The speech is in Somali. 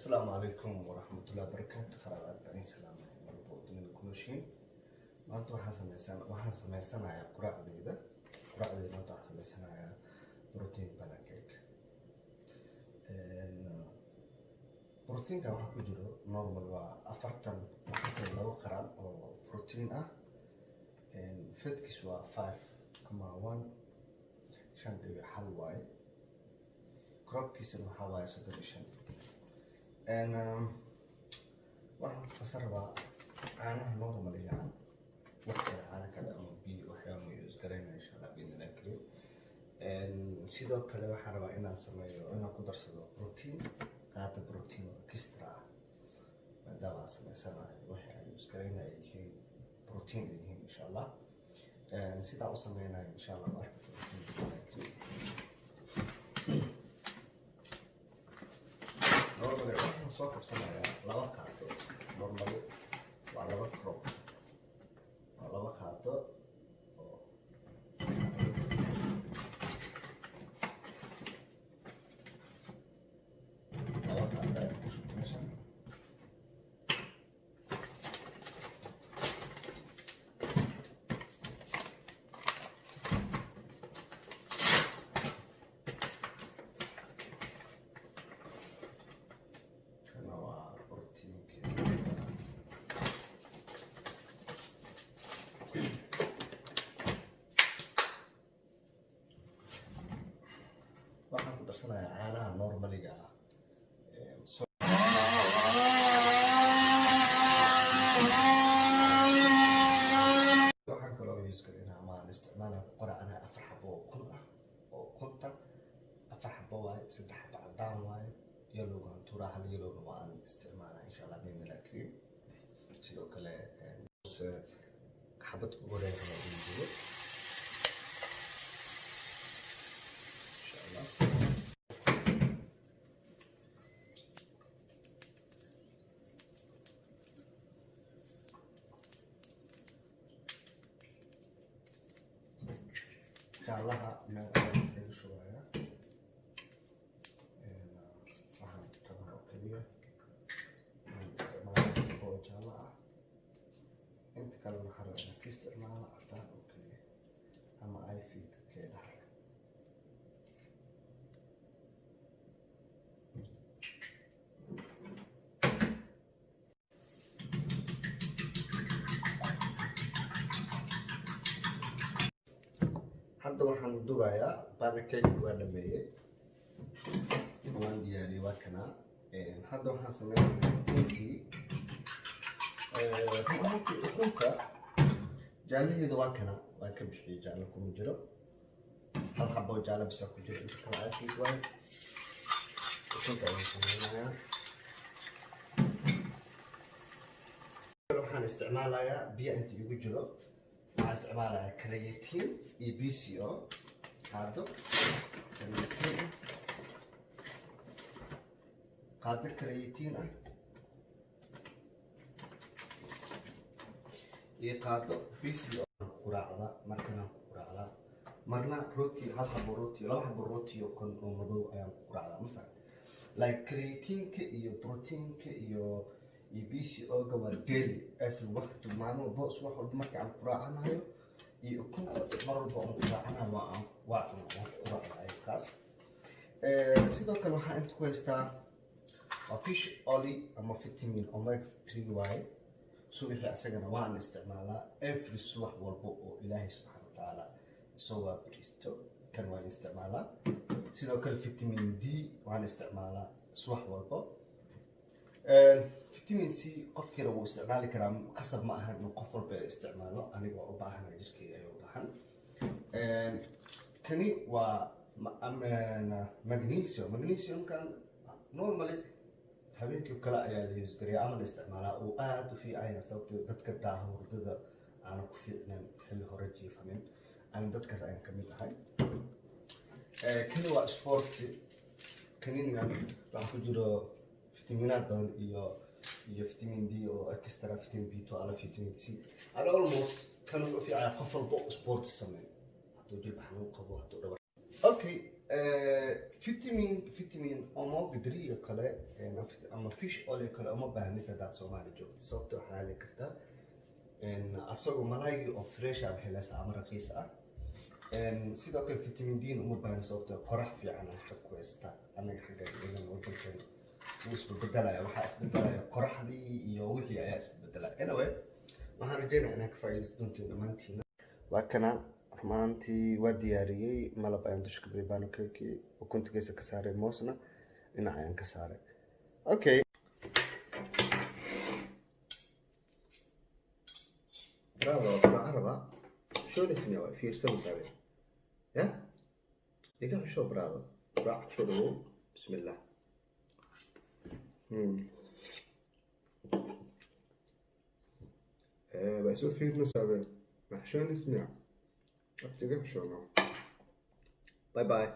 السلام عليكم ورحمة الله وبركاته. خرابات بني سلام مربوط من كل شيء. ما أنتوا حسن سنة يا قراعدة ما أنتوا حسن سنة يا بروتين بانكيك. بروتين كم حكوا جرو نورمال وأفرتن لو قران أو بروتين فت كسوا 5.1 شان دبي حلواي كروب كيسن حواي سدريشن waxaan fasiraba caanaha normaliga ah waxa caana kale ama biyo waxyaabo use gareynaa insha Allah biidna kariim sidoo kale waxaan rabaa inaan sameeyo inaan ku darsado protein qaata protein extra maadaama sameysanayo waxa ay use gareynaa yihiin protein yihiin insha Allah sidaa u sameynayo insha Allah marka normally waxaan soo qabsanayaa laba qaato normally waa laba crop waa laba qaato oo laba qaato ku shubnaysan waxaan ku darsanayaa caanaha normaliga ah waxaan kaloo use gareynaa ama aan isticmaalaa quraacdada 4 xabo oo kun ah oo kunta 4 xabo waaye 3 xabo cadaan waaye yelowga tuuraha yelowga waan isticmaalaa insha Allah biidna kariim sidoo kale xabad ku wareegaya injiga jaalaha meel isaga shubaya waxaan rabaa oo keliya isticmaalo oo jaala ah inta kale waxaan rabaa inaan ka isticmaalo cadaan oo keliya ama ay fiidkeeda hadda waxaan dubayaa pancake waa dhameeyay waan diyaariyay waa kana hadda waxaan sameynayaa ukunta jaalaheeda waa kana waa ka bixiyay jaala kuma jiro hal xabo jaala bisa ku jiro inta kale aafid waay ukunta waan sameynayaa waxaan isticmaalayaa biyo inta igu jiro waxaan isticmaalayaa creatine iyo BCO qaado creatine ah iyo qaado BCO quraacda markana quraacda marna roti hal xabo roti laba xabo roti oo kon oo madow ayaan quraacda ma fahad like creatine iyo protein iyo BCO ga waa daily every waqti maalmo boos wax walba marka aan quraacanayo iyo ukunta mar walba aan quraacanayo waa quraacanayo kaas sidoo kale waxaan inta ku haystaa fish oil ama vitamin omega 3 waaye subaxii asagana waan isticmaalaa every subax walba oo Ilaahay subhanahu wa ta'ala soo waabiristo kan waan isticmaalaa sidoo kale vitamin D waan isticmaalaa subax walba vitamin C qofkii uu isticmaali karaa qasab ma aha inuu qof walba isticmaalo aniga u baahanahay jirkeyga ayuu u baahan kani waa magnesium kan normally habeenkii kale ayaa la use gareeyaa ama la isticmaalaa oo aad u fiican yahay sababtoo dadka daaha hurdada aan ku fiicnayn xilli hore jiifanin aan dadkaas ayaan ka mid ahay kani waa sport kanina waxa ku jiro vitaminaad badan iyo vitamin D oo extra vitamin B2 ala vitamin C and almost kan u fiican qof walba sport sameeyo haduu jilba xanuun qabo haduu dhabar okay فيتامين أما قدرية كله أما فيش أولي كله أما بهني تدات سومالي جو صوبته حالي كرتا إن أصله ملاي أو فريش على حلاس أمر رخيصة إن سيدا كل فيتامين دي أما بهني صوبته قرح في عنا حق كويستا أنا حاجة إذا نقول كان وش بدلا وحاس بدلا قرح دي يوحي يا بدلا anyway ما هرجعنا أنا كفايز دونتي دمانتينا وكنا maantii waa diyaariyey malab ayaan dusha ka bariyay pancake ukunta geeska ka saaray moosna dhinac ayaan ka saaray okay bravo bravo شو اسمه في رسم سابق يا يقع شو برافو راح شو بسم الله بس في مسابق محشون اسمه أبتدي شو باي باي